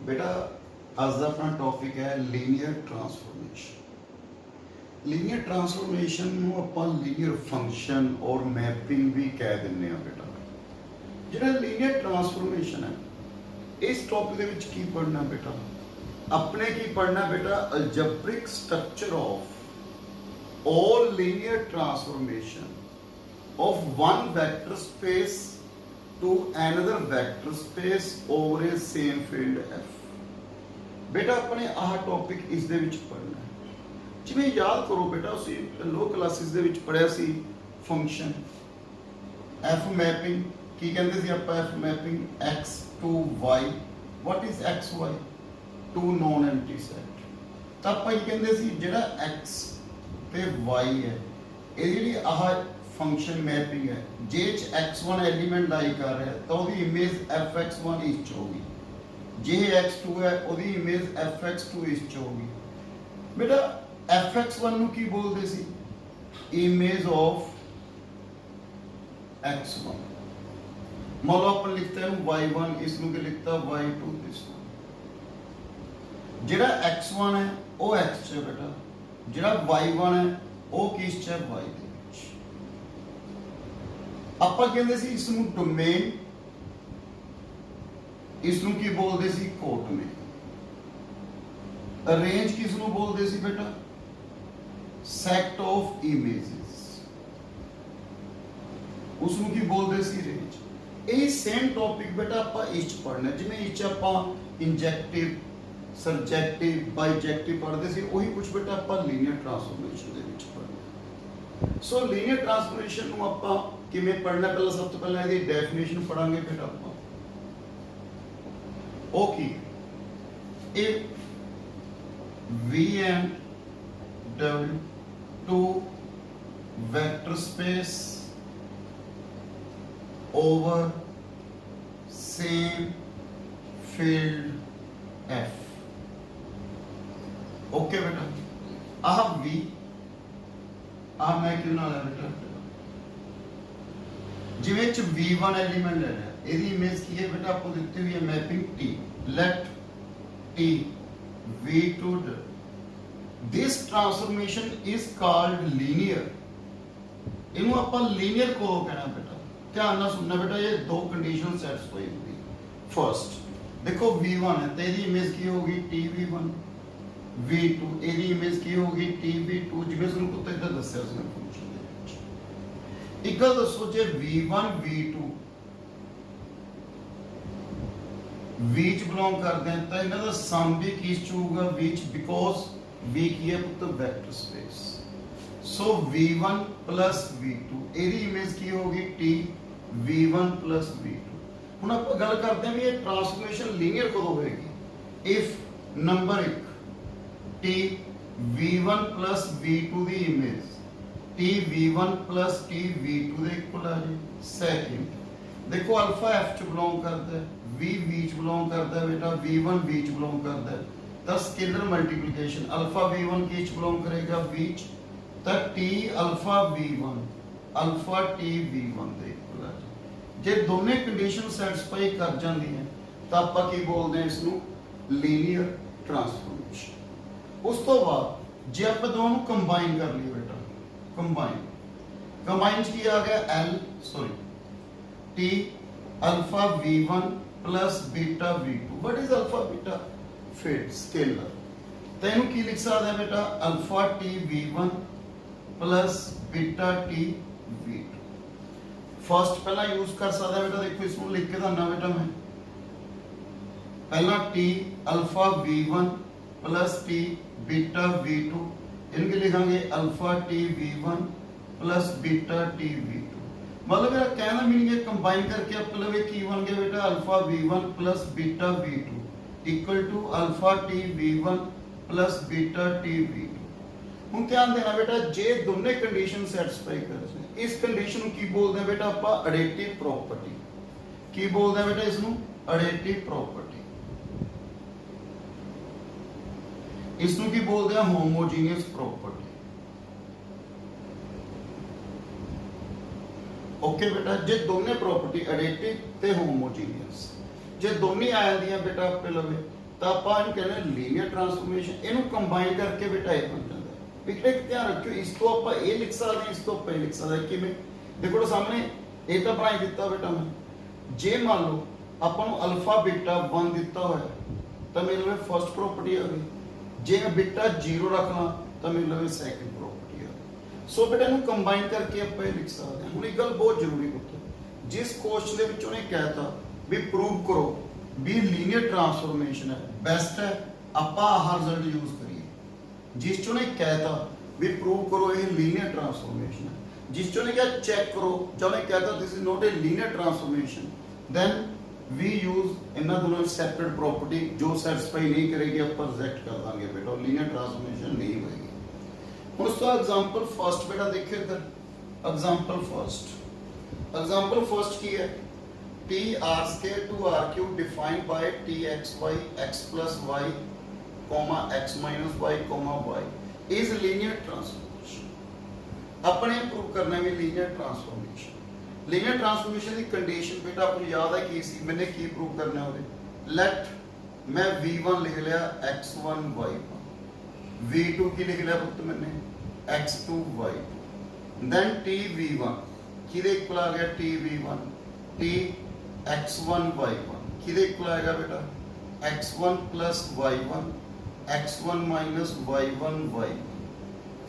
बेटा अज का अपना टॉपिक है लीनियर ट्रांसफॉर्मेशन। लीनियर ट्रांसफॉर्मेशन ਨੂੰ ਆਪਾਂ ਲੀनियर फंक्शन और मैपिंग भी कह ਦਿੰਦੇ ਆ बेटा। ਜਿਹੜਾ ਲੀनियर ट्रांसफॉर्मेशन है इस टॉपिक ਦੇ ਵਿੱਚ ਕੀ ਪੜਨਾ बेटा, अपने की पढ़ना बेटा algebraic structure of all linear transformation of one vector space to another vector space over a same field f। बेटा अपने आह टॉपिक इस दे विच पढ़ना है। जिवें याद करो बेटा उसी लो क्लासेस दे विच पढ़िया सी फंक्शन f मैपिंग की कहंदे सी आपां f mapping x to y। What is x y? To non empty set. तो आपां की कहंदे सी जिहड़ा x ਤੇ y है ਇਹ ਜਿਹੜੀ ਆਹ ਫੰਕਸ਼ਨ ਮੈਪਿੰਗ ਹੈ ਜੇ x1 ਐਲੀਮੈਂਟ ਲਾਈ ਕਰ ਰਿਹਾ ਤਾਂ ਉਹਦੀ ਇਮੇਜ fx1 ਇਸ ਚ ਹੋਗੀ, ਜੇ x2 ਹੈ ਉਹਦੀ ਇਮੇਜ fx2 ਇਸ ਚ ਹੋਗੀ। ਬੇਟਾ fx1 ਨੂੰ ਕੀ ਬੋਲਦੇ ਸੀ? Image of x1। ਮੰਨ ਲਓ ਆਪਾਂ ਲਿਖਤਾ ਇਹਨੂੰ y1, ਇਸ ਨੂੰ ਕੀ ਲਿਖਤਾ y2 ਦਿਸ। ਜਿਹੜਾ x1 ਹੈ ਉਹ x ਚ ਹੈ बेटा, ਜਿਹੜਾ y1 ਹੈ ਉਹ ਕਿਸ ਚ ਹੈ y ਦੇ ਵਿੱਚ। ਆਪਾਂ ਕਹਿੰਦੇ ਸੀ ਇਸ ਨੂੰ ਡੋਮੇਨ, ਇਸ ਨੂੰ ਕੀ ਬੋਲਦੇ ਸੀ? ਕੋਡੋਮੇਨ। ਰੇਂਜ ਕਿਸ ਨੂੰ ਬੋਲਦੇ ਸੀ ਬੇਟਾ? Set of images. ਉਸ ਨੂੰ ਕੀ ਬੋਲਦੇ ਸੀ? ਰੇਂਜ। ਇਹ ਸੇਮ ਟੌਪਿਕ ਬੇਟਾ ਆਪਾਂ ਇਸ ਚ ਪੜ੍ਹਨਾ। ਜਿਵੇਂ ਇਸ ਚ ਆਪਾਂ ਇੰਜੈਕਟਿਵ, ਸਰਜੈਕਟਿਵ, ਬਾਈਜੈਕਟਿਵ पढ़ते सी, वही कुछ बेटा आप लीनियर ट्रांसफॉर्मेशन दे विच पढ़ना। सो लीनियर ट्रांसफॉर्मेशन नूं आपां किवें पढ़ना? पहला सब तो पहला इहदी डेफिनेशन पढ़ांगे बेटा आपां। Okay, if V and W two vector space over same field F। Okay बेटा, आह V आह मैं क्यों ना लै बेटा, जिवें च V1 एलिमेंट ले लिया, ਇਹਦੀ ਇਮੇਜ ਕੀ ਹੈ बेटा आपको ਦਿੱਤੀ हुई है mapping T। let T V2। this transformation is called linear। ਇਹਨੂੰ ਆਪਾਂ ਲੀਨੀਅਰ ਕੋ ਕਹਿਣਾ बेटा। ਧਿਆਨ ਨਾਲ ਸੁਣਨਾ बेटा, ਇਹ ਦੋ ਕੰਡੀਸ਼ਨ ਸੈਟੀਸਫਾਈ ਹੁੰਦੀ। फर्स्ट देखो V1 है तो ਇਹਦੀ ਇਮੇਜ ਕੀ ਹੋਗੀ? TV1। V2 ਇਹਦੀ ਇਮੇਜ ਕੀ ਹੋਗੀ? TV2। ਜਿਵੇਂ ਤੁਹਾਨੂੰ ਪਤਾ ਇਦਾਂ ਦੱਸਿਆ ਸੀ ਫੰਕਸ਼ਨ ਦੇ ਵਿੱਚ। ਇੱਕ ਗੱਲ ਦੱਸੋ, ਜੇ V1 V2 V ਚ ਬਿਲੋਂਗ ਕਰਦੇ ਹਨ ਤਾਂ ਇਹਨਾਂ ਦਾ ਸਮ ਵੀ ਕਿਸ ਚ ਹੋਊਗਾ? V ਚ, ਬਿਕੋਜ਼ V ਕੀ ਹੈ ਪੁੱਤ? Vector space. ਸੋ V1 V2 ਇਹਦੀ ਇਮੇਜ ਕੀ ਹੋਗੀ? T V1 V2। ਹੁਣ ਆਪਾਂ ਗੱਲ ਕਰਦੇ ਹਾਂ ਵੀ ਇਹ ਟ੍ਰਾਂਸਫੋਰਮੇਸ਼ਨ ਲੀਨੀਅਰ ਕਦੋਂ ਹੋਏਗੀ? If number 1 T V1 V2 the image T V1 T V2 ਦੇ ਇਕੁਅਲ ਆ ਜੀ। ਸੈਕਿੰਡ ਦੇਖੋ ਅਲਫਾ F ਚ ਬਿਲੋਂਗ ਕਰਦਾ ਹੈ, V ਚ ਬਿਲੋਂਗ ਕਰਦਾ ਹੈ बेटा, V1 V ਚ ਬਿਲੋਂਗ ਕਰਦਾ ਹੈ। ਤਾਂ ਸਕੇਲਰ ਮਲਟੀਪਲੀਕੇਸ਼ਨ ਅਲਫਾ V1 ਕੀ ਚ ਬਿਲੋਂਗ ਕਰੇਗਾ? V ਚ। ਤਾਂ T alpha V1 alpha T V1 ਦੇ ਇਕੁਅਲ ਆ ਜੀ। ਜੇ ਦੋਨੇ ਕੰਡੀਸ਼ਨ ਸੈਟੀਸਫਾਈ ਕਰ ਜਾਂਦੀਆਂ ਤਾਂ ਆਪਾਂ ਕੀ ਬੋਲਦੇ ਹਾਂ? ਇਸ ਨੂੰ ਲੀਨੀਅਰ ਟ੍ਰਾਂਸਫੋਰਮੇਸ਼ਨ। ਉਸ ਤੋਂ ਬਾਅਦ ਜੇ ਆਪਾਂ ਦੋਵਾਂ ਨੂੰ ਕੰਬਾਈਨ ਕਰ ਲਈਏ बेटा, ਕੰਬਾਈਨ ਚ ਕੀ ਆ ਗਿਆ? T alpha V1 beta V2। What is alpha beta? फिर स्केलर। तो इन्हू की लिख सकते हैं बेटा? Alpha T V1 beta T V2। First पहला यूज कर सकता है बेटा, देखो इसको लिख के दना बेटा मैं। पहला T alpha V1 T beta V2, इनके लिखांगे alpha T V1 beta T V2। मतलब मेरा कहना मीनिंग है कंबाइन करके आप मतलब की बन गया बेटा? Alpha V1 beta V2 equal to alpha T V1 beta T V2। ਹੁਣ ਧਿਆਨ ਦੇਣਾ बेटा, जे दोनों कंडीशन सैटिस्फाई कर रहे इस कंडीशन ਨੂੰ ਕੀ ਬੋਲਦੇ ਆ बेटा? ਆਪਾਂ ਐਡਿਟਿਵ प्रॉपर्टी। ਕੀ ਬੋਲਦੇ ਆ बेटा? ਇਸ ਨੂੰ ਐਡਿਟਿਵ प्रॉपर्टी। ਇਸ ਨੂੰ ਕੀ ਬੋਲਦੇ ਆ? ਹੋਮੋਜੀਨੀਅਸ प्रॉपर्टी। ओके बेटा, जे दोनों प्रॉपर्टी एडिटिव ते होमोजीनियस जे दोनों आ जांदियां बेटा आपके लवे ਤਾਂ ਆਪਾਂ ਇਹਨੂੰ ਕਹਿੰਦੇ ਲੀਨੀਅਰ ਟਰਾਂਸਫੋਰਮੇਸ਼ਨ। ਇਹਨੂੰ ਕੰਬਾਈਨ ਕਰਕੇ ਬੇਟਾ ਇਹ ਬਣ ਜਾਂਦਾ ਹੈ। ਇੱਕ ਧਿਆਨ ਰੱਖਿਓ, ਇਸ ਤੋਂ ਆਪਾਂ ਇਹ ਲਿਖ ਸਕਦੇ ਹਾਂ, ਇਸ ਤੋਂ ਆਪਾਂ ਇਹ ਲਿਖ ਸਕਦੇ ਹਾਂ। ਕਿਵੇਂ? ਦੇਖੋ ਸਾਹਮਣੇ ਇਹ ਤਾਂ ਬਣਾਈ ਦਿੱਤਾ ਬੇਟਾ ਮੈਂ। ਜੇ ਮੰਨ ਲਓ ਆਪਾਂ ਨੂੰ ਅਲਫਾ ਬੀਟਾ 1 ਦਿੱਤਾ ਹੋਇਆ ਤਾਂ ਮੇਰੇ ਲਈ ਫਰਸਟ ਪ੍ਰੋਪਰਟੀ ਆ ਗਈ। ਜੇ ਮੈਂ ਬੀਟਾ 0 ਰੱਖਣਾ ਤਾਂ ਮੇਰੇ ਲਈ ਸੈਕੰਡ ਪ੍ਰੋਪਰਟੀ ਆ ਗਈ। ਸੋ ਬੇਟਾ ਇਹਨੂੰ ਕੰਬਾਈਨ ਕਰਕੇ ਆਪਾਂ ਇਹ ਲਿਖ ਸਕਦੇ ਹਾਂ। ਹੁਣ ਇੱਕ ਗੱਲ ਬਹੁਤ ਜ਼ਰੂਰੀ ਪੁੱਤ, ਜਿਸ ਕੁਐਸਚਨ ਦੇ ਵਿੱਚ ਉਹਨੇ ਕਹਿਤਾ ਵੀ ਪ੍ਰੂਵ ਕਰੋ ਵੀ ਲੀਨੀਅਰ ਟਰਾਂਸਫੋਰਮੇਸ਼ਨ ਹੈ, ਬੈਸਟ ਹੈ ਆਪਾਂ ਆਹ ਰਿਜ਼ਲਟ ਯੂਜ਼ ਕਰੀਏ। ਜਿਸ ਚ ਉਹਨੇ ਕਹਿਤਾ ਵੀ ਪ੍ਰੂਵ ਕਰੋ ਇਹ ਲੀਨੀਅਰ ਟਰਾਂਸਫੋਰਮੇਸ਼ਨ ਹੈ, ਜਿਸ ਚ ਉਹਨੇ ਕਿਹਾ ਚੈੱਕ ਕਰੋ, ਜਾਂ ਉਹਨੇ ਕਹਿਤਾ this is not a linear transformation, then we use ਇਹਨਾਂ ਦੋਨਾਂ ਦੀ ਸੈਪਰੇਟ ਪ੍ਰੋਪਰਟੀ। ਜੋ ਸੈਟੀਸਫਾਈ ਨਹੀਂ ਕਰੇਗੀ ਆਪਾਂ ਰਿਜੈਕਟ ਕਰ ਦਾਂਗੇ ਬੇਟਾ, ਲੀਨੀਅਰ ਟਰਾਂਸਫੋਰਮੇਸ਼ਨ ਨਹੀਂ ਹੋਏਗੀ। ਹੁਣ ਉਸ ਤੋਂ ਐਗਜ਼ਾਮਪਲ ਫਰਸਟ ਬੇਟਾ ਦੇਖਿਓ ਇੱਧਰ। ਐਗਜ਼ਾਮਪਲ ਫਰਸਟ ਕੀ ਹੈ? t r square 2r cube defined by t x y x plus y comma x minus y comma y is linear transformation। ਆਪਣੇ ਪ੍ਰੂਵ ਕਰਨਾ ਹੈ ਲੀਨੀਅਰ ਟਰਾਂਸਫੋਰਮੇਸ਼ਨ। ਲੀਨੀਅਰ ਟਰਾਂਸਫੋਰਮੇਸ਼ਨ ਦੀ ਕੰਡੀਸ਼ਨ ਬੇਟਾ ਆਪ ਨੂੰ ਯਾਦ ਹੈ ਕੀ ਸੀ? ਮੈਨੇ ਕੀ ਪ੍ਰੂਵ ਕਰਨਾ ਉਹਦੇ? ਲੈਟ ਮੈਂ v1 ਲਿਖ ਲਿਆ x1 y1, v2 ਕੀ ਲਿਖ ਲਿਆ ਪੁੱਤ ਮੈਨੇ? x2 y2, then t v1 ਕਿਹਦੇ ਇਕੁਅਲ ਆ ਗਿਆ? t v1 t x1 y1 ਕਿਹਦੇ ਇਕੁਅਲ ਆਏਗਾ ਬੇਟਾ? x1 plus y1 x1 minus y1 y1,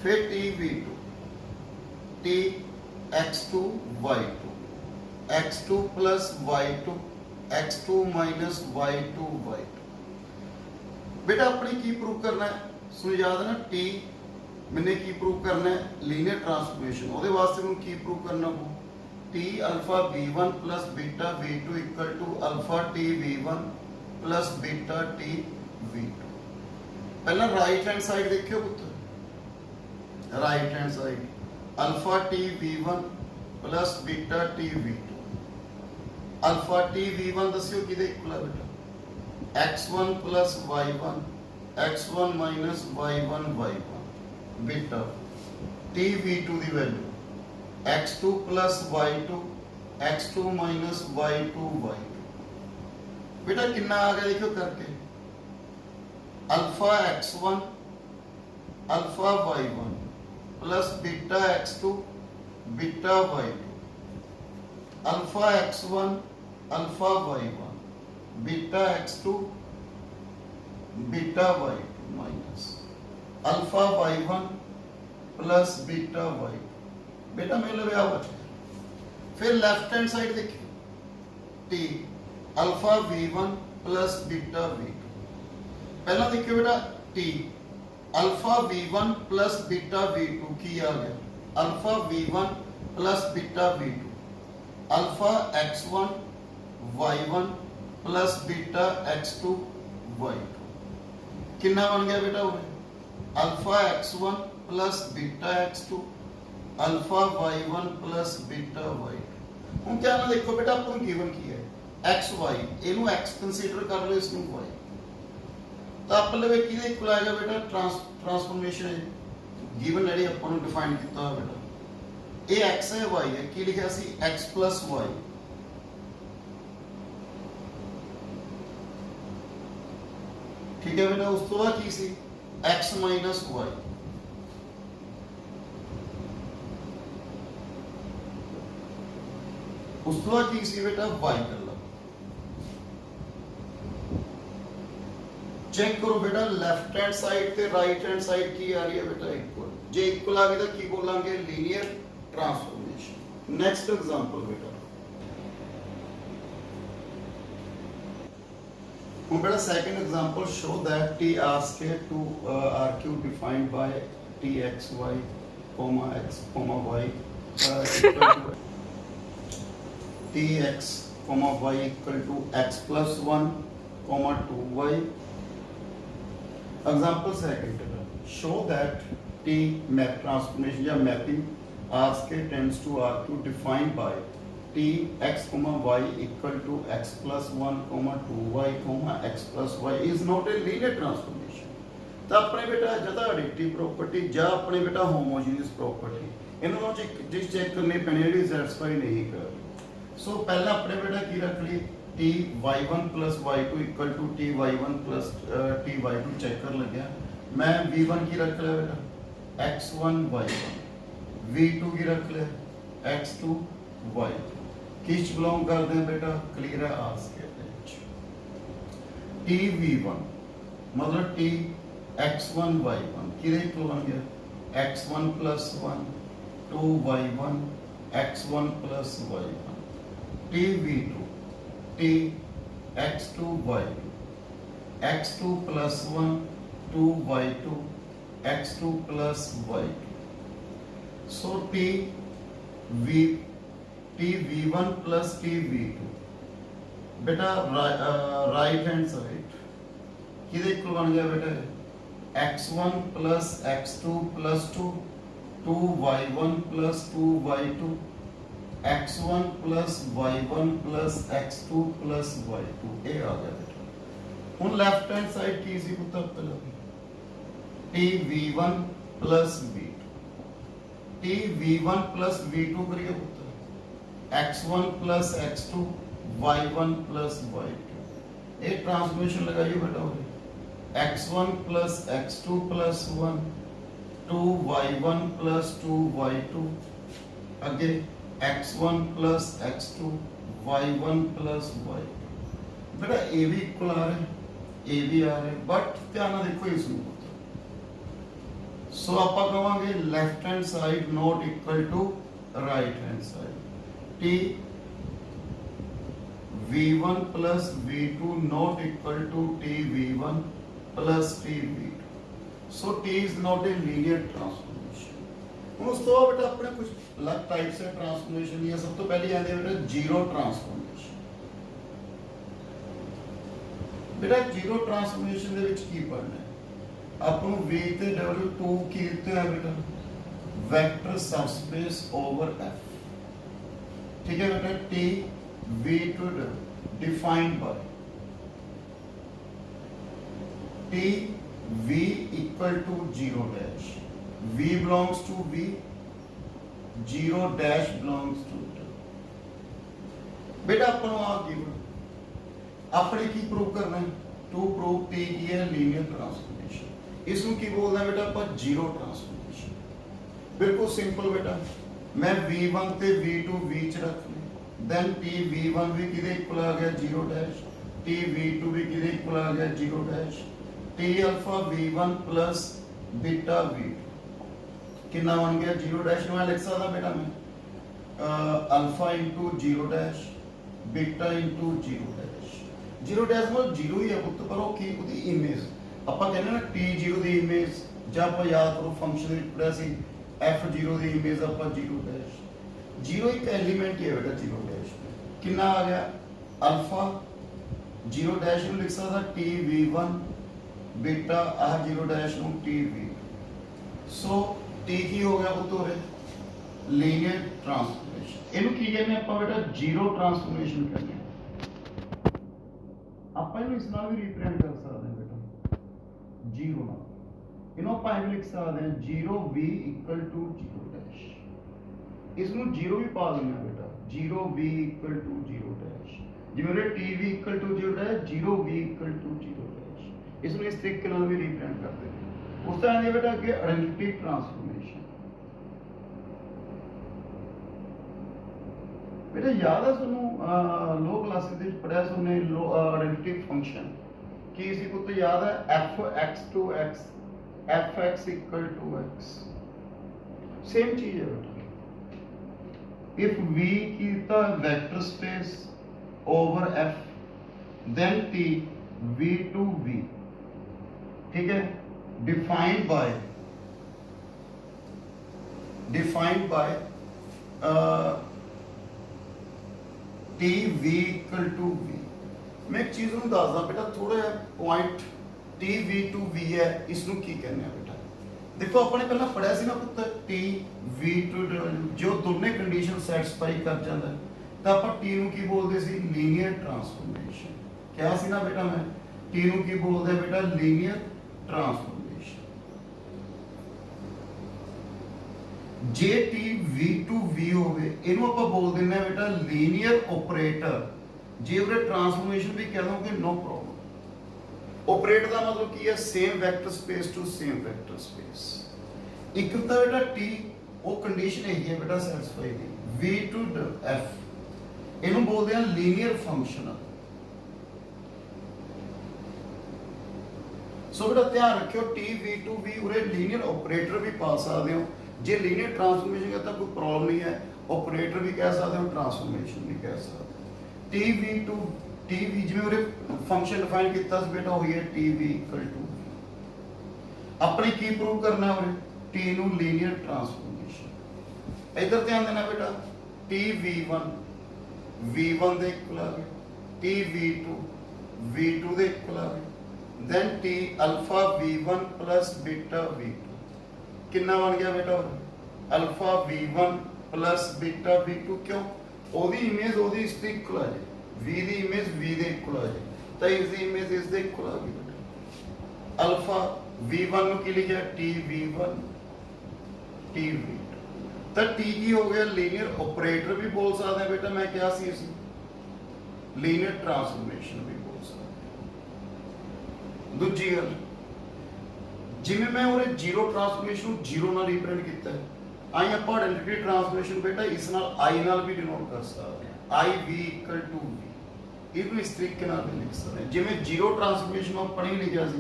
फिर t v2 t x2 y2 x2 plus y2 x2 minus y2 y2। बेटा अपने की प्रूव करना है? सुन याद है ना, t मैंने की प्रूव करना है? Linear transformation. ਉਹਦੇ ਵਾਸਤੇ ਮੈਨੂੰ ਕੀ ਪ੍ਰੂਵ ਕਰਨਾ ਪਊ? t alpha v1 plus beta v2 equal to alpha t v1 plus beta t v2। ਪਹਿਲਾਂ ਰਾਈਟ ਹੈਂਡ ਸਾਈਡ ਦੇਖਿਓ ਪੁੱਤ, right hand side alpha t v1 plus beta t v2। alpha t v1 ਦੱਸਿਓ ਕਿਹਦੇ equal ਹੈ ਬੇਟਾ? x1 plus y1 x1 minus y1 y1, beta t v2 ਦੀ value x2 plus y2 x2 minus y2 y2। बेटा कितना आ गया देखो करके, alpha x1 alpha y1 plus beta x2 beta y2, alpha x1 alpha y1 beta x2 beta y2 minus alpha y1 plus beta y2। बेटा मेरे लिए बच गया। फिर लेफ्ट हैंड साइड देखिए, t alpha v1 plus beta v2। पहला देखिए बेटा t alpha v1 plus beta v2 की आ गया, alpha v1 plus beta v2 alpha x1 y1 plus beta x2 y2 कितना बन गया बेटा? वो alpha x1 plus beta x2 alpha y1 plus beta y2। ਹੁਣ क्या ना देखो बेटा ਆਪਾਂ ਨੂੰ ਗਿਵਨ ਕੀ ਹੈ? x y, ਇਹਨੂੰ x ਕੰਸੀਡਰ ਕਰ ਲਓ, ਇਸ ਨੂੰ y, ਤਾਂ ਆਪਾਂ ਲਵੇ ਕਿਹਦੇ ਇਕੁਅਲ ਆਏਗਾ ਬੇਟਾ? ਟ੍ਰਾਂਸਫੋਰਮੇਸ਼ਨ ਗਿਵਨ ਜਿਹੜੀ ਆਪਾਂ ਨੂੰ ਡਿਫਾਈਨ ਕੀਤਾ ਹੋਇਆ ਬੇਟਾ, ਇਹ x ਹੈ y ਹੈ, ਕੀ ਲਿਖਿਆ ਸੀ? x plus y। ਠੀਕ ਹੈ ਬੇਟਾ, ਉਸ ਤੋਂ ਬਾਅਦ ਕੀ ਸੀ? x minus y। ਉਸ ਤੋਂ ਬਾਅਦ ਕੀ ਸੀ ਬੇਟਾ? y ਕਰ ਲਾ। ਚੈੱਕ ਕਰੋ ਬੇਟਾ ਲੈਫਟ ਹੈਂਡ ਸਾਈਡ ਤੇ ਰਾਈਟ ਹੈਂਡ ਸਾਈਡ ਕੀ ਆ ਰਹੀ ਹੈ ਬੇਟਾ? ਇਕੁਅਲ। ਜੇ ਇਕੁਅਲ ਆ ਗਈ ਤਾਂ ਕੀ ਬੋਲਾਂਗੇ? Linear transformation. नेक्स्ट एग्जांपल बेटा, ਹੁਣ बेटा second example show that t r square 2 r cube defined by t x y comma x comma y equal to t x comma y equal to x plus 1 comma 2y। Example second, show that t map transformation या mapping r square tends to r cube defined by t x comma y equal to x plus 1 comma 2y comma x plus y is not a linear transformation। ਤਾਂ ਆਪਣੇ ਬੇਟਾ ਜਦਾ additive property ਜਾਂ ਆਪਣੇ ਬੇਟਾ ਹੋਮੋਜੀਨੀਅਸ property, ਇਹਨਾਂ ਵਿੱਚ ਜਿਸ check ਕਰਨੀ ਪੈਣੀ ਜਿਹੜੀ ਸੈਟੀਸਫਾਈ ਨਹੀਂ ਕਰ ਰਹੀ। ਸੋ ਪਹਿਲਾਂ ਆਪਣੇ ਬੇਟਾ ਕੀ ਰੱਖ ਲਈ? T y1 plus y2 equal to T y1 plus T y2 check कर लग गया। मैं v1 की रख लिया बेटा x1 y1, v2 की रख लिया x2 y2। किस बिलोंग करते हैं बेटा, क्लियर है आर स्केयर टी v1 मतलब टी x1 y1 किधे इक्वल बन गया x1 plus 1 2y1 x1 plus y1 T v2 T x2 y2 x2 plus 1 2y2 x2 plus y2 so T v1 plus T v2 बेटा right hand side किधे equal बन गया बेटा x1 plus x2 plus 2 2y1 plus 2y2 x1 plus y1 plus x2 plus y2 ये आ गया बेटा। ਹੁਣ left hand side की इसी पुत्र पहले T v1 plus v2 T v1 plus v2 करिए पुत्र x1 plus x2 y1 plus y2 एक ट्रांसफॉर्मेशन लगाइए बेटा x1 plus x2 plus 1 2y1 plus 2y2 आगे x1 plus x2 y1 plus y2 बेटा ए भी इक्वल आ रहे ए भी आ रहे बट ध्यान ਨਾਲ देखो इसमें सो ਆਪਾਂ ਕਹਾਂਗੇ left hand side not equal to right hand side t v1 plus v2 not equal to t v1 plus t v2 so t is not a linear transformation। ਉਸ ਤੋਂ ਬਾਅਦ ਆਪਣੇ ਕੁਝ अलग टाइप से ट्रांसफॉर्मेशन है। सब तो पहले आते हैं बेटा जीरो ट्रांसफॉर्मेशन। बेटा जीरो ट्रांसफॉर्मेशन ਦੇ ਵਿੱਚ ਕੀ ਪੜਨਾ ਹੈ ਆਪਾਂ ਨੂੰ v ਤੇ w2 ਕੀ ਦਿੱਤਾ ਹੈ बेटा वेक्टर सबस्पेस ओवर f ठीक है बेटा t v2 defined by t v equal to 0 dash v belongs to v 0 dash belongs to t बेटा अपन आ गिवन अपने की प्रूव करना है टू प्रूव t की है लीनियर ट्रांसफॉर्मेशन। इसको की बोलना है बेटा अपन जीरो ट्रांसफॉर्मेशन। बिल्कुल सिंपल बेटा मैं v1 ਤੇ v2 बीच रख ली देन t v1 भी किदे इक्वल आ गया 0 डैश t v2 भी किदे इक्वल आ गया 0 dash t alpha v1 plus beta v2 कितना बन गया 0 डैश में लिख सकता बेटा मैं alpha into 0 dash beta into 0 dash 0 dash मतलब 0 ही है पुੱਤ पर ਉਹ ਕੀ ਉਹਦੀ ਇਮੇਜ ਆਪਾਂ ਕਹਿੰਦੇ ਨਾ t0 ਦੀ ਇਮੇਜ ਜਾਂ ਆਪਾਂ ਯਾਦ ਕਰੋ ਫੰਕਸ਼ਨ ਵਿੱਚ ਪੜਿਆ ਸੀ f0 ਦੀ ਇਮੇਜ ਆਪਾਂ 0 ਡੈਸ਼ 0 ਇੱਕ ਐਲੀਮੈਂਟ ਹੀ ਹੈ बेटा 0 डैश कितना आ गया अल्फा 0 डैश ਨੂੰ ਲਿਖ ਸਕਦਾ t v1 बीटा आ 0 डैश ਨੂੰ t v2 सो t ਕੀ ਹੋ ਗਿਆ ਪੁੱਤ ਹੋਰੇ ਲੀਨੀਅਰ ਟਰਾਂਸਫੋਰਮੇਸ਼ਨ। ਇਹਨੂੰ ਕੀ ਕਹਿੰਦੇ ਆਪਾਂ बेटा जीरो ट्रांसफॉर्मेशन ਕਹਿੰਦੇ ਆ। ਆਪਾਂ ਇਹਨੂੰ ਇਸ ਨਾਲ ਵੀ ਰਿਪਰੈਜ਼ੈਂਟ ਕਰ ਸਕਦੇ ਹਾਂ बेटा जीरो ਨਾਲ ਇਹਨੂੰ ਆਪਾਂ ਇਹ ਲਿਖ ਸਕਦੇ ਹਾਂ 0v equal to 0 डैश ਇਸ ਨੂੰ 0 ਵੀ ਪਾ ਦਿੰਦੇ ਆ बेटा 0v equal to 0 डैश ਜਿਵੇਂ ਰੇ tv equal to 0 dash 0v equal to 0 dash ਇਸ ਨੂੰ ਇਸ ਤਰੀਕੇ ਨਾਲ ਵੀ ਰਿਪਰੈਜ਼ੈਂਟ ਕਰਦੇ ਹਾਂ। ਉਸ ਤਰ੍ਹਾਂ ਦੇ बेटा ਅੱਗੇ ਆਇਡੈਂਟੀਟੀ ट्रांसफॉर्मेशन बेटा याद है ਤੁਹਾਨੂੰ लो क्लासेस ਦੇ ਵਿੱਚ ਪੜਿਆ ਸੁਣੇ ਆਇਡੈਂਟੀਟੀ ਫੰਕਸ਼ਨ ਕੀ ਸੀ ਪੁੱਤ याद है f(x) to x f(x) equal to x same चीज है बेटा if v कीता vector space over f then t v2v ठीक है defined by t v equal to v मैं एक चीज ਨੂੰ ਦੱਸਦਾ बेटा थोड़ा पॉइंट t v2 v है इसਨੂੰ ਕੀ ਕਹਿੰਦੇ ਆ बेटा देखो अपने पहला पढ़िया ਸੀ ਨਾ ਪੁੱਤ t v2 ਜੋ ਦੋਨੇ ਕੰਡੀਸ਼ਨ ਸੈਟੀਸਫਾਈ ਕਰ ਜਾਂਦਾ ਤਾਂ ਆਪਾਂ t ਨੂੰ ਕੀ ਬੋਲਦੇ ਸੀ ਲੀਨੀਅਰ ਟਰਾਂਸਫਾਰਮੇਸ਼ਨ। ਕਿਹਾ ਸੀ ਨਾ बेटा मैं t ਨੂੰ ਕੀ ਬੋਲਦੇ ਆ बेटा ਲੀਨੀਅਰ ट्रांसफॉर्मेशन। जे t v2 v ਹੋਵੇ ਇਹਨੂੰ ਆਪਾਂ ਬੋਲ ਦਿੰਦੇ ਆ बेटा ਲੀਨੀਅਰ ਆਪਰੇਟਰ जे उरे ट्रांसफॉर्मेशन भी कह दोगे नो प्रॉब्लम। ऑपरेट का मतलब की है same vector space to same vector space. एक तो बेटा टी वो कंडीशन है बेटा satisfy the v to f इन्हों बोलते हैं लीनियर फंक्शन। सो बेटा ध्यान रखियो टी वी टू वी उरे लीनियर ऑपरेटर भी पा सकते हो। जे लीनियर ट्रांसफॉर्मेशन का कोई प्रॉब्लम नहीं है, ऑपरेटर भी कह सकते हो, ट्रांसफॉर्मेशन भी कह सकते। T V to T V जिवें उरे फंक्शन डिफाइन किया बेटा हुई है टी वी इक्वल टू अपने की प्रूव करना है उरे टी नू लीनियर ट्रांसफॉर्मेशन। इधर ध्यान देना बेटा टी वी वन दे इक्वल आ गया, टी वी टू दे इक्वल आ गया, then t alpha v1 plus beta v2 कितना बन गया बेटा alpha v1 plus beta v2। क्यों ओदी इमेज ओदी इस दे इक्वल आ जाए, v दी इमेज v दे इक्वल आ जाए, तो इस दी इमेज इस दे इक्वल आ गई बेटा। अल्फा v1 नु की लिखा t v1 t v2, तो t की हो गया लीनियर ऑपरेटर भी बोल सकते हैं बेटा। मैं क्या सी लीनियर ट्रांसफॉर्मेशन भी बोल सकता। दूजी गल जिवें मैं उरे जीरो ट्रांसफॉर्मेशन जीरो नाल रिप्रेजेंट किया है, आई आप आइडेंटिटी ट्रांसफॉर्मेशन बेटा इस नाल आई नाल भी डिनोट कर सकते हैं, आई वी इक्वल टू वी। इहनूं इस तरीके नाल भी लिख सकते हैं। जिवें जीरो ट्रांसफॉर्मेशन ਆਪਾਂ नहीं लिखा सी,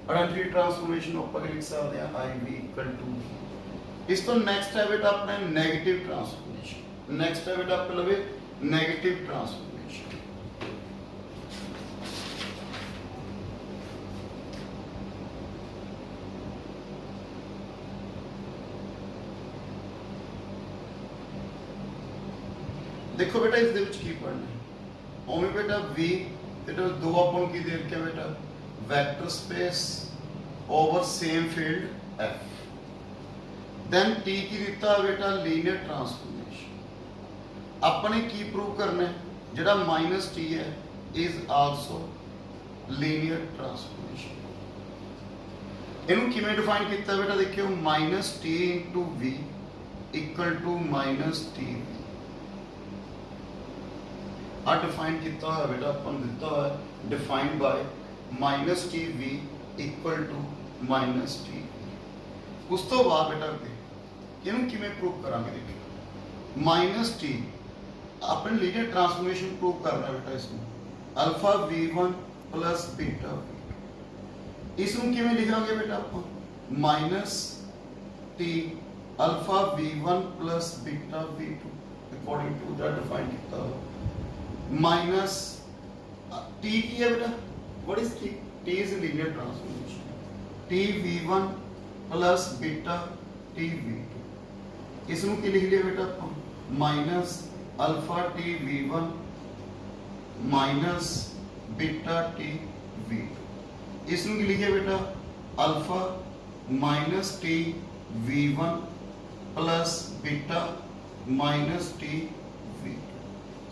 आइडेंटिटी ट्रांसफॉर्मेशन ਆਪਾਂ लिख सकते हैं आई वी इक्वल टू वी। इस तो नेक्स्ट है बेटा अपना नेगेटिव ट्रांसफॉर्मेशन। नेक्स्ट है बेटा आप लवे नेगेटिव ट्रांसफॉर्मेशन। देखो बेटा इस दे विच की पढ़ना है ओवें बेटा v बेटा दो अपन की दे रखा बेटा vector space over same field f, then t की दिता बेटा लीनियर ट्रांसफॉर्मेशन। अपने की प्रूव करना है जेड़ा माइनस t है इज आल्सो लीनियर ट्रांसफॉर्मेशन। इनू किवें डिफाइन किया बेटा देखियो minus t into v equal to minus t आ डिफाइन किया है बेटा अपन दिता है defined by minus T V equal to minus T. उस तो बाद बेटा इनू किवें प्रूव करांगे देखिए माइनस टी अपन लीनियर ट्रांसफॉर्मेशन प्रूव करना है बेटा। इसमें alpha v1 plus beta v, इसमें किवें लिखांगे बेटा अपन minus T alpha v1 plus beta v2 according to that define किया माइनस t की है बेटा what is t? t is linear transformation t v1 plus beta t v2। इसमें की लिख लिया बेटा अपन minus alpha t v1 minus beta t v2। इसमें की लिखिए बेटा अल्फा minus t v1 plus beta minus t v2।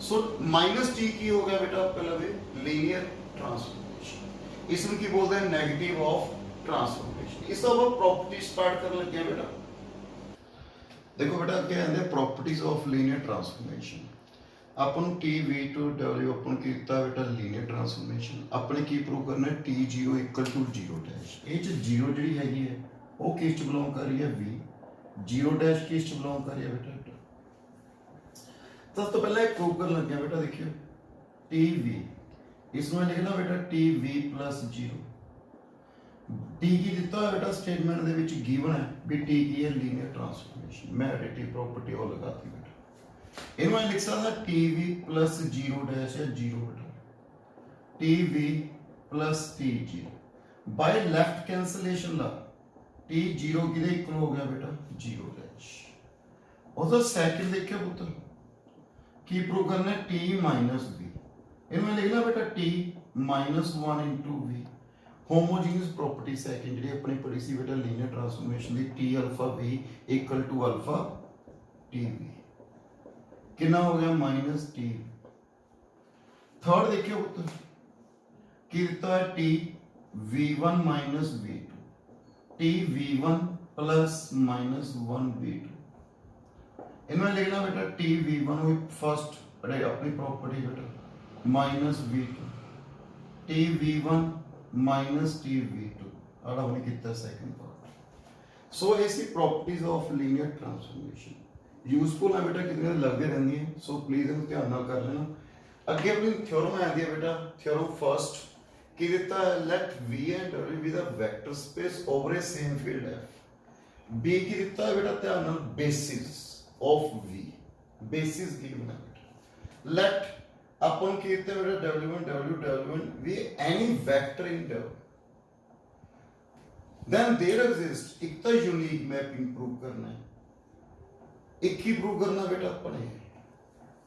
So minus T की हो गया बेटा पहले लीनियर ट्रांसफॉर्मेशन। इसमें की बोलते हैं नेगेटिव ऑफ ट्रांसफॉर्मेशन। इस अब प्रॉपर्टी स्टार्ट करने लगे बेटा। देखो बेटा क्या है प्रॉपर्टीज ऑफ लीनियर ट्रांसफॉर्मेशन। अपन टी वी टू डब्ल्यू अपन किया बेटा लीनियर ट्रांसफॉर्मेशन। अपने की प्रूव करना है T zero equal to zero dash. ये जीरो जी हैगी है वो किस बिलोंग कर रही है वी, जीरो डैश किस बिलोंग कर रही है बेटा। तो पहले एक प्रूव कर लगे बेटा देखियो टी वी इसमें लिखना बेटा T V plus zero. T की दिता है बेटा स्टेटमेंट दे विच गिवन है भी टी की है लीनियर ट्रांसफॉर्मेशन। मैं एडिटिव प्रॉपर्टी और लगाती बेटा इनमें लिख सकता T V plus zero dash है जीरो बेटा T V plus T zero by left cancellation ला टी जीरो की इक्वल हो गया बेटा जीरो डैश। और तो सेकंड देखियो पुत्र की प्रूव करना है टी माइनस वी। इनमें लिखना बेटा T minus one into V homogeneous property second जी अपनी पढ़ी सी बेटा लीनियर ट्रांसफॉर्मेशन की T alpha V equal to alpha T V कितना हो गया माइनस टी। थर्ड देखिए उत्तर की दिता है T V one minus V to T V one plus minus one V two. इनमें लिखना बेटा टी वी वन फर्स्ट अपनी प्रॉपर्टी बेटा minus V2 T V1 minus T V2 आड़ा हमने कितना सेकंड पार्ट। सो ऐसी properties of linear transformation useful है बेटा, कितने लगते रहती है। सो प्लीज इन ध्यान नाल कर लेना। अगे अपनी थ्योरम आती है बेटा, थ्योरम फर्स्ट की देता है, let V and W be the vector space over a same field F। B की देता है बेटा ध्यान नाल basis of V, basis given है बेटा। लेट अपन की देता है बेटा W1 be any vector in W, then there exists एक तो यूनिक मैपिंग प्रूव करना है, एक ही प्रूव करना बेटा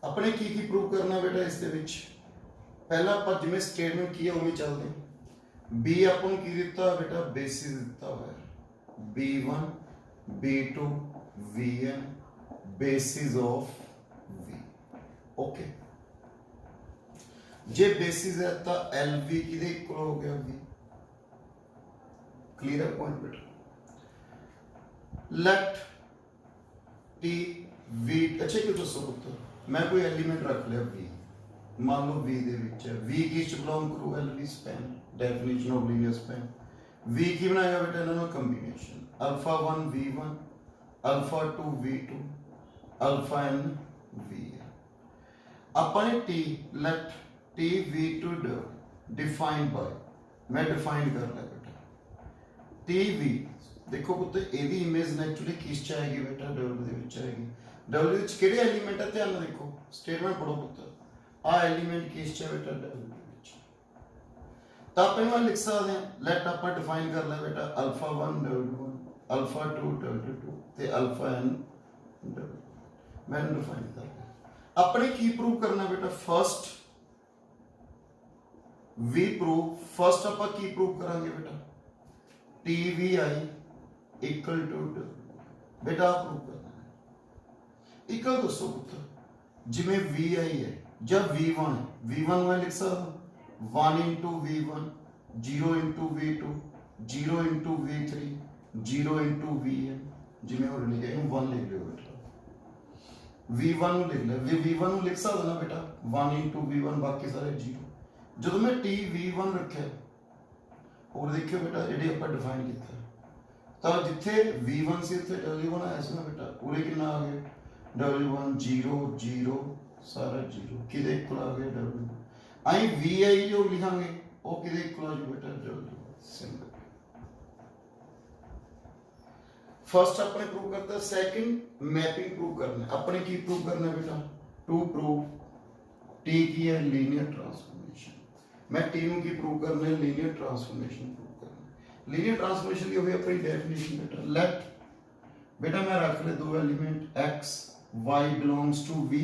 अपने की प्रूव करना बेटा। इस दे विच पहला ਆਪਾਂ ਜਿਵੇਂ ਸਟੇਟਮੈਂਟ ਕੀ ਹੈ ਉਵੇਂ ਚੱਲਦੇ ਹਾਂ। B ਆਪਾਂ ਨੂੰ ਕੀ ਦਿੱਤਾ ਬੇਟਾ, ਬੇਸਿਸ ਦਿੱਤਾ ਹੋਇਆ B1 B2 Vn basis of V। Okay, J basis है तो LV किदे इक्वल हो गया V। क्लियर है पॉइंट बेटा। लेट T V, अच्छा क्यों दसो पुत्र, मैं कोई एलिमेंट रख लिया V, मान लो V दे विच है, V किस बिलोंग करू, LV span, definition of linear span. V की बनाएगा बेटा इन्होंने combination alpha 1 V1 alpha 2 V2 alpha n V। अपन T let T V2 defined by, मैं डिफाइन कर लिया बेटा T V। देखो पुत्र एदी इमेज नेचुरली किस च आएगी बेटा, W दे विच आएगी। W विच किहड़े एलिमेंट है ध्यान देखो, स्टेटमेंट पढ़ो पुत्र, आ एलिमेंट किस च है बेटा, W दे विच। तो आप इन्हें लिख सकते हैं, लेट आप डिफाइन कर लिया बेटा अल्फा 1 W1 अल्फा 2 W2 ते अल्फा n W। मैंने डिफाइन कर लिया। अपने की प्रूव करना बेटा, फर्स्ट V प्रूव, फर्स्ट आप की प्रूव करांगे बेटा TVI इक्वल टू बेटा प्रूव करना है। इक्वल दोस्तों पुत्र जिमें VI है जब V1 है, V1 में लिख सकता 1 into V1 0 into V2 0 into V3 0 into Vn, जिमें और लिखे 1 लिख लो बेटा, V1 लिख ले, V1 लिख सकता ना बेटा 1 इंटू V1 बाकी सारे 0। जो मैं T V1 रखे और देखियो बेटा जेडी आप डिफाइन किया तो जिथे V1 से इथे W1 आया ना बेटा, पूरे कितना आ गए W1 0 0 सारा 0 किदे इक्वल आ गए W। आई VI जो लिखांगे वो किदे इक्वल आ बेटा W। सिंपल। फर्स्ट अपने प्रूव करता है, सेकंड मैपिंग प्रूव करना है। अपने की प्रूव करना है बेटा, टू प्रूव T की है लीनियर ट्रांसफॉर्मेशन, मैं T नु की प्रूव करना है लीनियर ट्रांसफॉर्मेशन प्रूव करना है। लीनियर ट्रांसफॉर्मेशन की होगी अपनी डेफिनेशन बेटा, लेट बेटा मैं रख ले दो element x y belongs to V,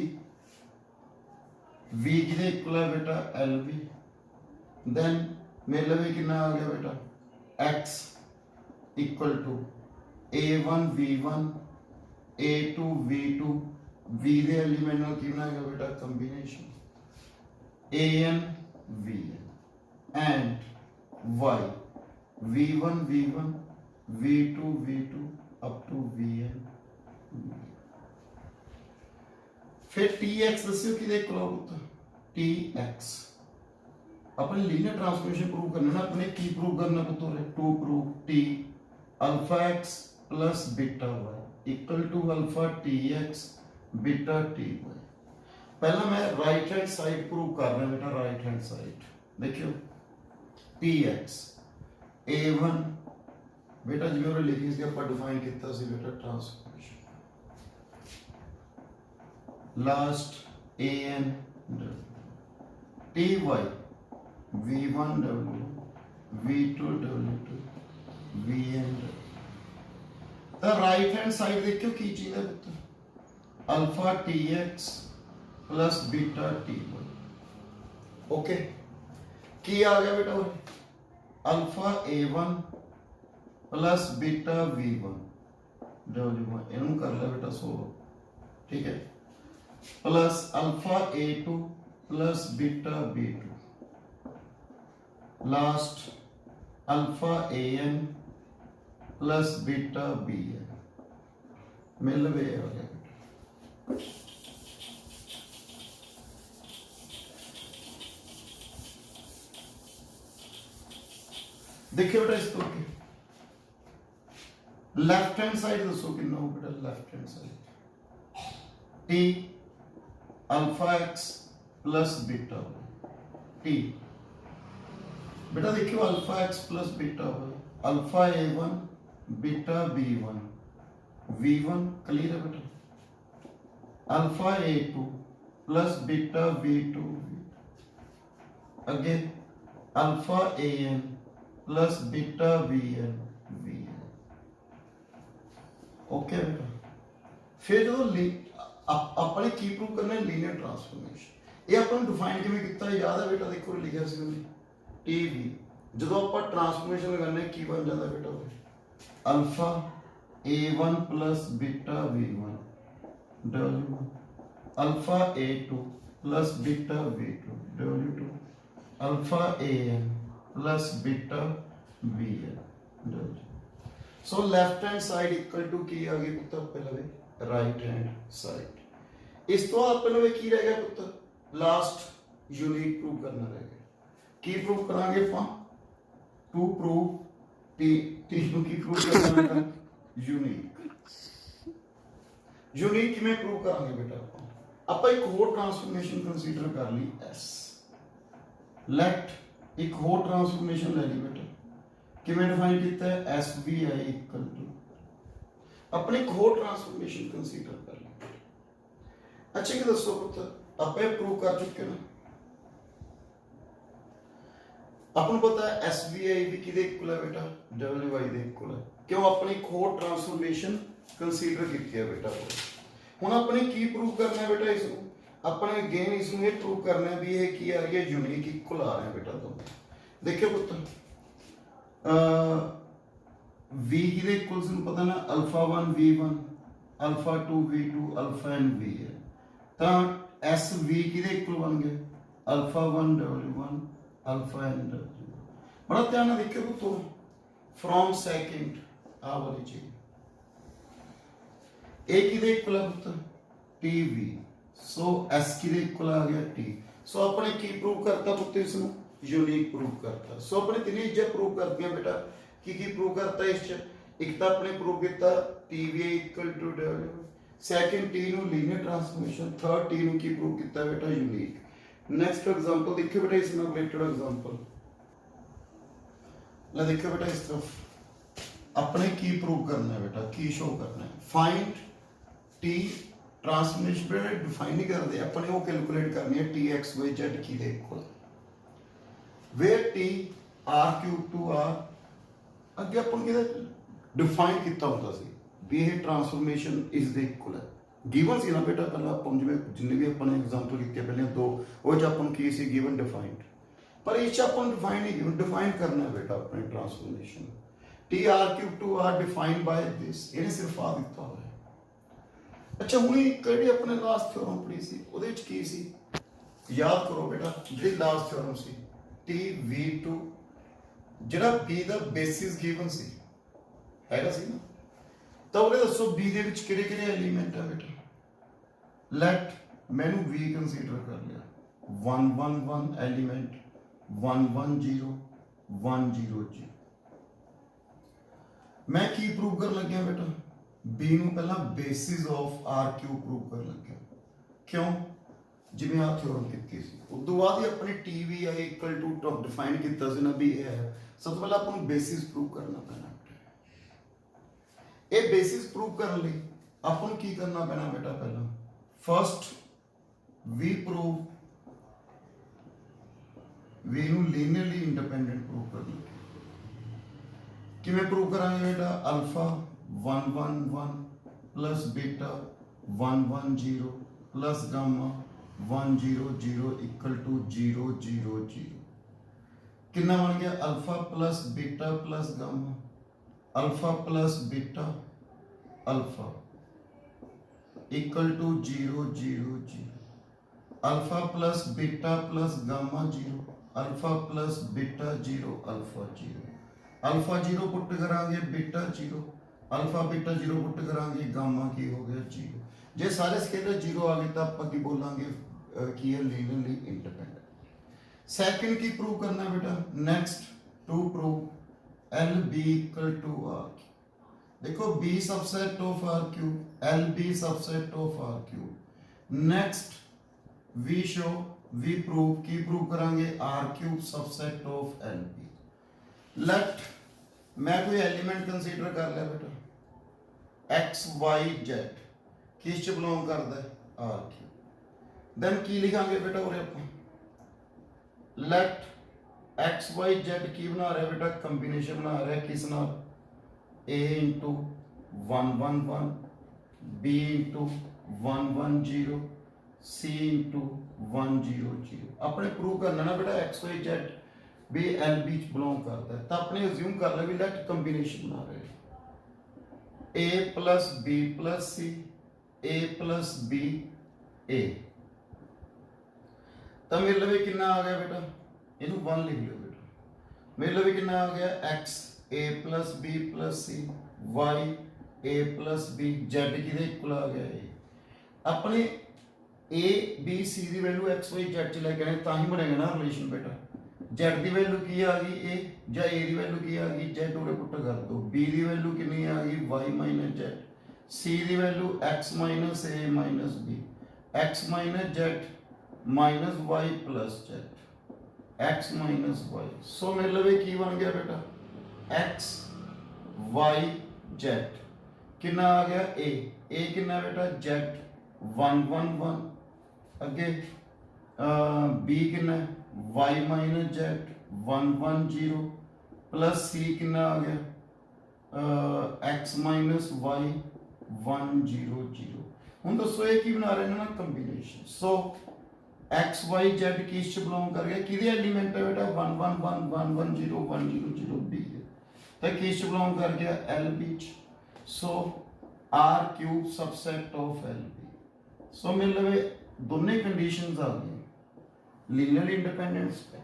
V किदे इक्वल है बेटा LV, देन मेरे लिए कितना आ गया बेटा x equal to A1 V1 A2 V2 V दे एलिमेंट नाल की बनाएगा बेटा combination AN VN and Y V1 V1 V2 V2 up to VN। फिर TX दस्यो कि देख लो TX अपने लीनियर ट्रांसफॉर्मेशन प्रूव करना ना, अपने की प्रूव करना पुत्र, to prove T alpha x plus beta y equal to alpha TX beta TY। पहला मैं राइट हैंड साइड प्रूव कर रहा हूं बेटा, राइट हैंड साइड देखियो TX A1 बेटा जिवें और लिखी इसके ऊपर डिफाइन किया सी बेटा transformation last AN TY V1 W V2 W2 Vn। तो राइट हैंड साइड देखियो की चीज है पुत्र, alpha TX plus beta TY। Okay की आ गया बेटा alpha A1 plus beta V1 W1 इन्हों कर लिया बेटा 16, ठीक है, plus alpha A2 plus beta B2 last alpha AN plus beta BN मिल गए हो गया। देखिए बेटा इसको के लेफ्ट हैंड साइड दसो कितना हो बेटा left hand side T alpha x plus beta T बेटा देखियो अल्फा एक्स प्लस बीटा हो alpha a1 beta b1 v1 clear है बेटा alpha a2 plus beta v2 again alpha an plus beta vn okay बेटा फिर जो अपने की प्रूव करना है लीनियर ट्रांसफॉर्मेशन ये अपन डिफाइन किवें किया याद है बेटा देखो लिखा सी हमने टीवी जो आप ट्रांसफॉर्मेशन लगाने की बन जाता बेटा alpha a1 plus beta v1 w alpha a2 plus beta v2 w2 alpha an plus beta vn w so left hand side equal to की आ गई पुत्र पहले राइट हैंड साइड इस तो आप पहले की रह गया पुत्र लास्ट यूनिक प्रूव करना रह गया की प्रूव करांगे पा टू प्रूव टी तीनों की प्रूव करना है यूनिक यूनिक में प्रूव करांगे बेटा आप एक और ट्रांसफॉर्मेशन कंसीडर कर ली एस लेट एक और ट्रांसफॉर्मेशन ले ली बेटा कि मैंने डिफाइन किया है S B I equal to अपने कोड ट्रांसफॉर्मेशन कंसीडर कर लें अच्छा कि दोस्तों पुत्र आप प्रूव कर चुके ना अपन पता है एस बी आई भी किदे इक्वल है बेटा डब्ल्यू वाई दे इक्वल है क्यों अपनी कोड ट्रांसफॉर्मेशन कंसीडर की है बेटा हुन अपने की प्रूव करना है बेटा इसको अपने अगेन इसमें ये प्रूव करना है भी ये की आ रही है यूनिक इक्वल आ रहे हैं बेटा तो देखिए पुत्र v के इक्वल्स पता ना alpha 1 v1 alpha 2 v2 alpha n v है ता s v के इक्वल बन गए alpha 1 w1 alpha n w बड़ा ध्यान देखियो तो फ्रॉम सेकंड आ वाली चीज a के इक्वल है पुत्र tv सो s के इक्वल आ गया t सो अपने की प्रूव करता पुत्र इसमें यूनिक प्रूव करता सो अपने तीन चीजें प्रूव कर दिया बेटा की प्रूव करता है इस एक तो अपने प्रूव किया TV equal to W second T नु लीनियर ट्रांसफॉर्मेशन थर्ड टी नु की प्रूव किया बेटा यूनिक नेक्स्ट एग्जांपल देखियो बेटा इसमें रिलेटेड एग्जांपल ले देखियो बेटा इस तरफ अपने की प्रूव करना है बेटा की शो करना है फाइंड टी ट्रांसफॉर्मेशन बेटा डिफाइन नहीं कर दे अपने वो कैलकुलेट करनी है टी एक्स वाई जेड की दे equal where t r cube to r ਅੱਗੇ ਆਪਾਂ ਕਿਹਦਾ ਡਿਫਾਈਨ ਕੀਤਾ ਹੁੰਦਾ ਸੀ ਵੀ ਇਹ ਟਰਾਂਸਫਾਰਮੇਸ਼ਨ ਇਸ ਦੇ ਇਕੁਅਲ ਹੈ ਗਿਵਨ ਸੀ ਨਾ ਬੇਟਾ ਪਹਿਲਾਂ ਆਪਾਂ ਜਿਵੇਂ ਜਿੰਨੇ ਵੀ ਆਪਾਂ ਨੇ ਐਗਜ਼ਾਮਪਲ ਕੀਤੇ ਪਹਿਲੇ ਦੋ ਉਹ ਚ ਆਪਾਂ ਨੂੰ ਕੀ ਸੀ ਗਿਵਨ ਡਿਫਾਈਨਡ ਪਰ ਇਹ ਚ ਆਪਾਂ ਨੂੰ ਡਿਫਾਈਨ ਨਹੀਂ ਗਿਵਨ ਡਿਫਾਈਨ ਕਰਨਾ ਹੈ ਬੇਟਾ ਆਪਣੇ transformation t r cube to r defined by this ਇਹਨੇ ਸਿਰਫ ਆ ਦਿੱਤਾ ਹੋਇਆ ਅੱਛਾ ਹੁਣ ਕਿਹੜੀ ਆਪਣੇ ਲਾਸਟ ਥਿਓਰਮ ਪੜ੍ਹੀ ਸੀ ਉਹਦੇ ਵਿੱਚ ਕੀ ਸੀ ਯਾਦ ਕਰੋ ਬੇਟਾ ਜਿਹੜੀ ਲਾਸਟ ਥਿਓਰਮ ਸੀ T v2 ਜਿਹੜਾ b ਦਾ ਬੇਸਿਸ ਗਿਵਨ ਸੀ ਹੈਗਾ ਸੀ ਨਾ ਤਾਂ ਉਹਨੇ ਦੱਸੋ b ਦੇ ਵਿੱਚ ਕਿਹੜੇ ਕਿਹੜੇ ਐਲੀਮੈਂਟ ਆ ਬੇਟਾ ਲੈਟ ਮੈਨੂੰ v ਕੰਸੀਡਰ ਕਰ ਲਿਆ 1 1 1 ਐਲੀਮੈਂਟ 1 1 0 1 0 0 मैं की प्रूव कर लग गया बेटा b ਨੂੰ ਪਹਿਲਾਂ basis of r cube prove ਕਰ ਲੱਗਿਆ ਕਿਉਂ ਜਿਵੇਂ ਆ ਥਿਓਰਮ ਕੀਤੀ ਸੀ ਉਸ ਤੋਂ ਬਾਅਦ ਹੀ ਆਪਣੀ tvi equal to top define ਕੀਤਾ ਸੀ ਨਾ ਵੀ ਇਹ ਹੈ ਸਭ ਤੋਂ ਪਹਿਲਾਂ ਆਪਾਂ ਨੂੰ ਬੇਸਿਸ ਪ੍ਰੂਵ ਕਰਨਾ ਪੈਣਾ ਇਹ ਬੇਸਿਸ ਪ੍ਰੂਵ ਕਰਨ ਲਈ ਆਪਾਂ ਨੂੰ ਕੀ ਕਰਨਾ ਪੈਣਾ ਬੇਟਾ ਪਹਿਲਾਂ ਫਰਸਟ ਵੀ ਪ੍ਰੂਵ v ਨੂੰ ਲੀਨੀਅਰਲੀ ਇੰਡੀਪੈਂਡੈਂਟ ਪ੍ਰੂਵ ਕਰਨਾ ਕਿਵੇਂ ਪ੍ਰੂਵ ਕਰਾਂਗੇ ਬੇਟਾ alpha 1 1 1 plus beta 1 1 0 plus gamma 1 0 0 equal to 0 0 0 कितना बन गया alpha plus beta plus gamma alpha plus beta alpha equal to 0 0 0 alpha plus beta plus gamma 0 alpha plus beta 0 alpha 0 alpha 0 put करांगे beta 0 alpha beta 0 put करांगे gamma की हो गया 0 जे सारे scalar 0 आ गए तो आप की बोलांगे कि है लीनियरली इंडिपेंडेंट सेकंड की प्रूव करना है बेटा next to prove L B equal to R cube. देखो B subset of R cube, L B subset of R cube. Next we show, we prove, की प्रूव करांगे R cube subset of L B. Let मैं कोई element consider कर लिया बेटा x Y Z, किस च बिलोंग करता है आर क्यूब। देन की लिखांगे बेटा उरे आप लेट एक्स वाई जेड की बना रहा है बेटा कंबिनेशन बना रहा है किस नाल ए इंटू 1 1 1 बी इंटू 1 1 0 सी इंटू 1 0 0। अपने प्रूव करना ना बेटा एक्स वाई जेड भी एल बी बिलोंग करता है, तो अपने अज्यूम कर ले भी लेट कंबिनेशन बना रहे हैं ए प्लस बी प्लस सी, ए प्लस बी ए। तो मेरे लिए कितना आ गया बेटा, इनू 1 लिख लो बेटा। मेरे लिए कितना आ गया एक्स ए प्लस बी प्लस सी, वाई ए प्लस बी, जेड किदे इक्वल आ गया ए। अपने ए बी सी की वैल्यू एक्स वाई जेड च लेके आने तां ही बनेगा ना रिलेशन बेटा। जेड की वैल्यू की आ गई ए, या ए की वैल्यू की आ गई जेड, उरे पुट कर दो। बी की वैल्यू कितनी आ गई वाई माइनस जेड, सी की value X minus A minus B, X minus Z minus Y plus Z, X minus Y. So मेरे लिए की बन गया बेटा एक्स वाई जेड कितना आ गया ए कितना बेटा जेड 1 1 1 अगे बी कितना वाई माइनस जेड 1 1 0 प्लस सी कितना आ गया एक्स माइनस वाई 1 0 0। हम दसो ये की बना रहे हैं ना कंबिनेशन। सो एक्स वाई जेड किस च बिलोंग कर गया, किदे एलिमेंट है बेटा 1 1 1 1 1 0 1 0 0 बी तो किस च बिलोंग कर गया एल बी च। So R cube subset of L B. So मेरे लिए दोनों कंडीशंस आ गई लीनियरली इंडिपेंडेंस पे,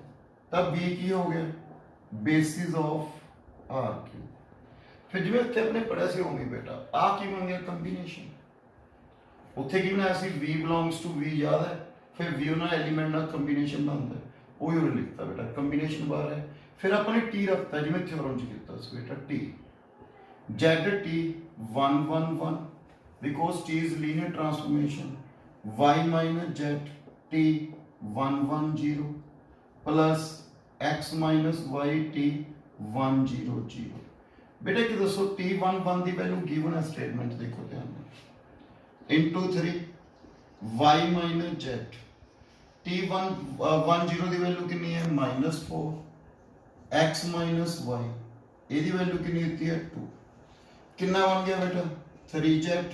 तब बी की हो गया बेसिस ऑफ आर क्यूब। फिर जिवें उत्थे अपने पढ़िया सी होंगे बेटा आ की बन गया कंबीनेशन, उत्थे की बनाया सी v बिलोंग्स टू v याद है, फिर v उन्हें एलिमेंट ना कंबीनेशन बनता है वही उन्हें लिखता बेटा कंबीनेशन बार है। फिर अपने t रखता जिवें थ्योरम च कीता सी बेटा t z t 1 1 1 because t is linear transformation, y minus z t 1 1 0 plus x minus y t 1 0 0। बेटा कि दसो t 1 1 की वैल्यू गिवन है स्टेटमेंट देखो ध्यान में into 3 y minus z t 1 1 0 की वैल्यू कितनी है -4 x माइनस y ਇਹਦੀ वैल्यू कितनी होती है 2। कितना बन गया बेटा 3z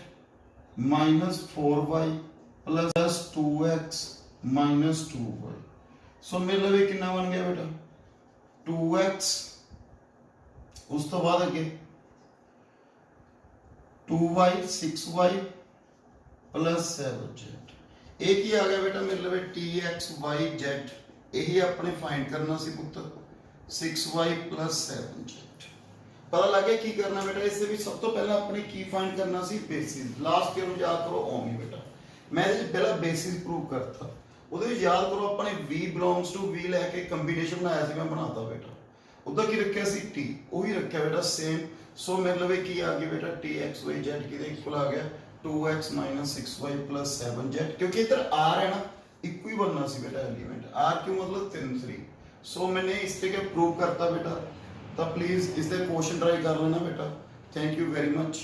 minus 4y plus 2x minus 2y। सो मेरे लिए कितना बन गया बेटा 2x, उस तो बाद अगे 2y 6y प्लस 7z। एक ही आ गया बेटा मेरे लिए टी एक्स वाई जेड, यही अपने फाइंड करना सी पुत्र 6y प्लस 7z। पता लग गया की करना बेटा, इससे भी सब तो पहले अपने की फाइंड करना सी बेसिस। लास्ट ईयर याद करो ओमी बेटा मैं पहला बेसिस प्रूव करता, ਉਹਦੇ याद करो अपने v बिलोंग्स टू v लेके कंबीनेशन बनाया सी मैं बनाता बेटा, उधर की रखा सी t वही रखा बेटा सेम। सो मेरे लिए की आ गई बेटा टी एक्स वाई जेड की इक्वल आ गया 2x minus 6y plus 7z, क्योंकि इधर r है ना इक्व ही बनना सी बेटा एलिमेंट, r क्यों मतलब 3 3। सो मैंने इस तरीके प्रूव करता बेटा, तो प्लीज इससे क्वेश्चन ट्राई कर लेना बेटा। Thank you very much.